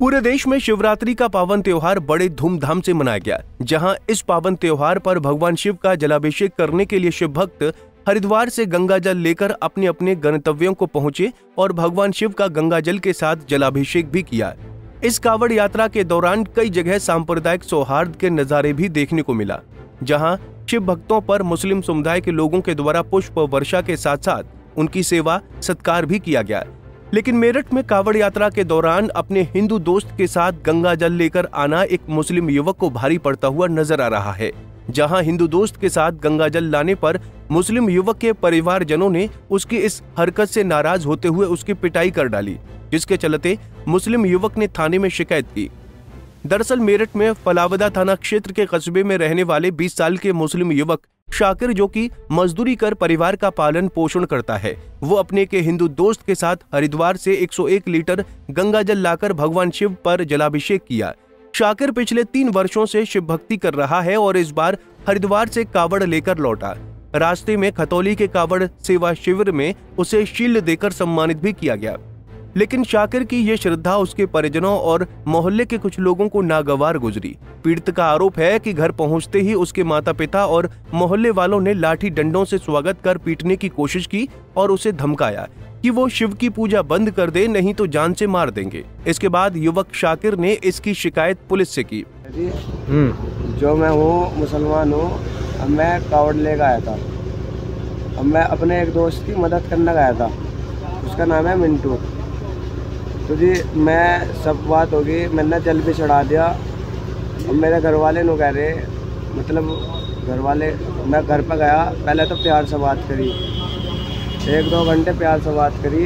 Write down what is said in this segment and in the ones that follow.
पूरे देश में शिवरात्रि का पावन त्योहार बड़े धूमधाम से मनाया गया, जहां इस पावन त्योहार पर भगवान शिव का जलाभिषेक करने के लिए शिव भक्त हरिद्वार से गंगा जल लेकर अपने अपने गंतव्यों को पहुंचे और भगवान शिव का गंगा जल के साथ जलाभिषेक भी किया। इस कावड़ यात्रा के दौरान कई जगह सांप्रदायिक सौहार्द के नजारे भी देखने को मिला, जहां शिव भक्तों पर मुस्लिम समुदाय के लोगों के द्वारा पुष्प वर्षा के साथ साथ उनकी सेवा सत्कार भी किया गया। लेकिन मेरठ में कावड़ यात्रा के दौरान अपने हिंदू दोस्त के साथ गंगा जल लेकर आना एक मुस्लिम युवक को भारी पड़ता हुआ नजर आ रहा है, जहां हिंदू दोस्त के साथ गंगा जल लाने पर मुस्लिम युवक के परिवारजनों ने उसकी इस हरकत से नाराज होते हुए उसकी पिटाई कर डाली, जिसके चलते मुस्लिम युवक ने थाने में शिकायत की। दरअसल मेरठ में फलावदा थाना क्षेत्र के कस्बे में रहने वाले 20 साल के मुस्लिम युवक शाकिर, जो कि मजदूरी कर परिवार का पालन पोषण करता है, वो अपने के हिंदू दोस्त के साथ हरिद्वार से 101 लीटर गंगा जल लाकर भगवान शिव पर जलाभिषेक किया। शाकिर पिछले 3 वर्षों से शिव भक्ति कर रहा है और इस बार हरिद्वार से कावड़ लेकर लौटा। रास्ते में खतौली के कावड़ सेवा शिविर में उसे शील्ड देकर सम्मानित भी किया गया। लेकिन शाकिर की ये श्रद्धा उसके परिजनों और मोहल्ले के कुछ लोगों को नागवार गुजरी। पीड़ित का आरोप है कि घर पहुंचते ही उसके माता पिता और मोहल्ले वालों ने लाठी डंडों से स्वागत कर पीटने की कोशिश की और उसे धमकाया कि वो शिव की पूजा बंद कर दे, नहीं तो जान से मार देंगे। इसके बाद युवक शाकिर ने इसकी शिकायत पुलिस से की। जो मैं हूँ मुसलमान हूँ, अब मैं कावड़ लेकर आया था। अब मैं अपने एक दोस्त की मदद करने गया था, उसका नाम है मिंटू। तो जी मैं सब बात होगी, मैंने जल भी चढ़ा दिया। अब मेरे घर वाले नु कह रहे, मतलब घर वाले, मैं घर पर गया, पहले तो प्यार से बात करी, 1-2 घंटे प्यार से बात करी,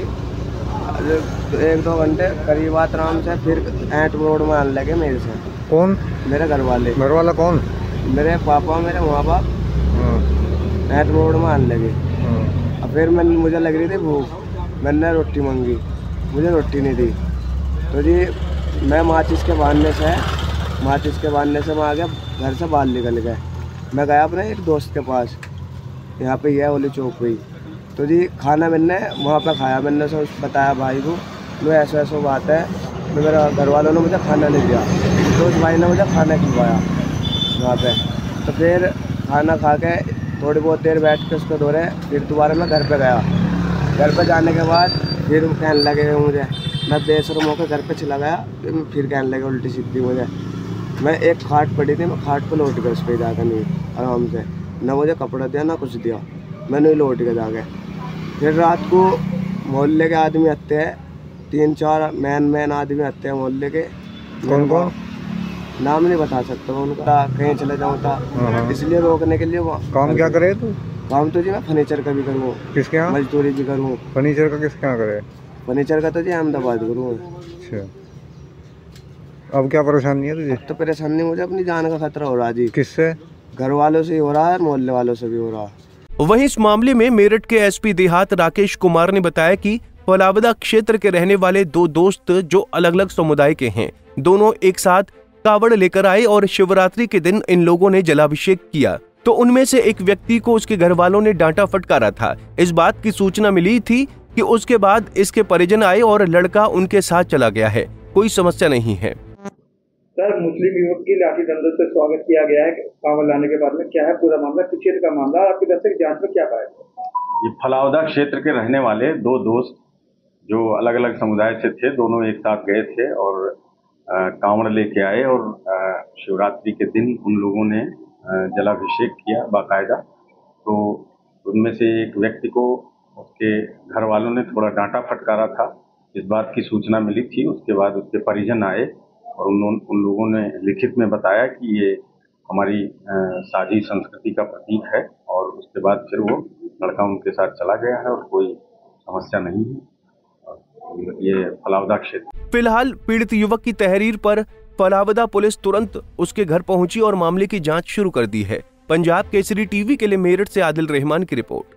1-2 घंटे करीब आराम से, फिर ऐंठ रोड में आने लगे मेरे से। कौन? मेरे घर वाले। घर वाला कौन? मेरे पापा, मेरे माँ बाप। ऐंठ रोड में आने लगे। अब फिर मुझे लग रही थी भूख, मैंने रोटी मांगी, मुझे रोटी नहीं दी। तो जी मैं माचिस के बहाने से मैं आ गया, घर से बाहर निकल गए। मैं गया अपने एक दोस्त के पास, यहाँ पे ही है ओली चौक पे ही। तो जी खाना मैंने वहाँ पे खाया, मैंने उसे बताया भाई को लो ऐसा बात है, तो मेरे घर वालों ने मुझे खाना नहीं दिया, तो उस भाई ने मुझे खाना खिलवाया वहाँ पे। तो फिर खाना खा के थोड़ी बहुत देर बैठ के उसको धोरे, फिर दोबारा मैं घर पे गया। घर पे जाने के बाद फिर कहने लगे मुझे, मैं बेशर्म होकर घर पे चला गया, फिर कहने लगे उल्टी सीधी मुझे। मैं एक खाट पड़ी थी, मैं खाट पे लौट गया, उस पर जाकर नहीं आराम से, ना मुझे कपड़ा दिया ना कुछ दिया, मैं नहीं लौट के जाके। फिर रात को मोहल्ले के आदमी आते हैं, 3-4 मैन आदमी आते हैं मोहल्ले के। कौन कौन? नाम नहीं बता सकता उनका, कहीं चले जाऊँ था, इसलिए रोकने के लिए। काम क्या करे तू? काम तो जी मैं फर्नीचर का भी करूँ। किसके यहाँ? मजदूरी भी करूँ। फर्नीचर का किसके यहाँ करे? फर्नीचर का तो जी अहमदाबाद करूँ। अच्छा, अब क्या परेशानी है तुझे? तो परेशानी मुझे अपनी जान का खतरा हो रहा जी। किससे? घर वालों से हो रहा है, मोहल्ले वालों से भी हो रहा है। वहीं इस मामले में मेरठ के एसपी देहात राकेश कुमार ने बताया कि फलावदा क्षेत्र के रहने वाले 2 दोस्त जो अलग अलग समुदाय के हैं, दोनों एक साथ कावड़ लेकर आए और शिवरात्रि के दिन इन लोगों ने जलाभिषेक किया। तो उनमें से एक व्यक्ति को उसके घर वालों ने डांटा फटकारा था। इस बात की सूचना मिली थी कि उसके बाद इसके परिजन आए और लड़का उनके साथ चला गया है। कोई समस्या नहीं है। सर, मुस्लिम युवक की लाठी डंडों से स्वागत किया गया है कावड़ लाने के बाद में, क्या है पूरा मामला, किस क्षेत्र का मामला, आपकी दस्तक जांच में क्या पाया? ये फलावदा क्षेत्र के रहने वाले 2 दोस्त जो अलग अलग समुदाय से थे, दोनों एक साथ गए थे और कावड़ लेके आए और शिवरात्रि के दिन उन लोगों ने जलाभिषेक किया बाकायदा। तो उनमें से एक व्यक्ति को उसके घर वालों ने थोड़ा डांटा फटकारा था। इस बात की सूचना मिली थी, उसके बाद उसके परिजन आए और उन लोगों ने लिखित में बताया कि ये हमारी साझी संस्कृति का प्रतीक है, और उसके बाद फिर वो लड़का उनके साथ चला गया है और कोई समस्या नहीं है। ये फलावदा क्षेत्र। फिलहाल पीड़ित युवक की तहरीर पर फलावदा पुलिस तुरंत उसके घर पहुंची और मामले की जांच शुरू कर दी है। पंजाब केसरी टीवी के लिए मेरठ से आदिल रहमान की रिपोर्ट।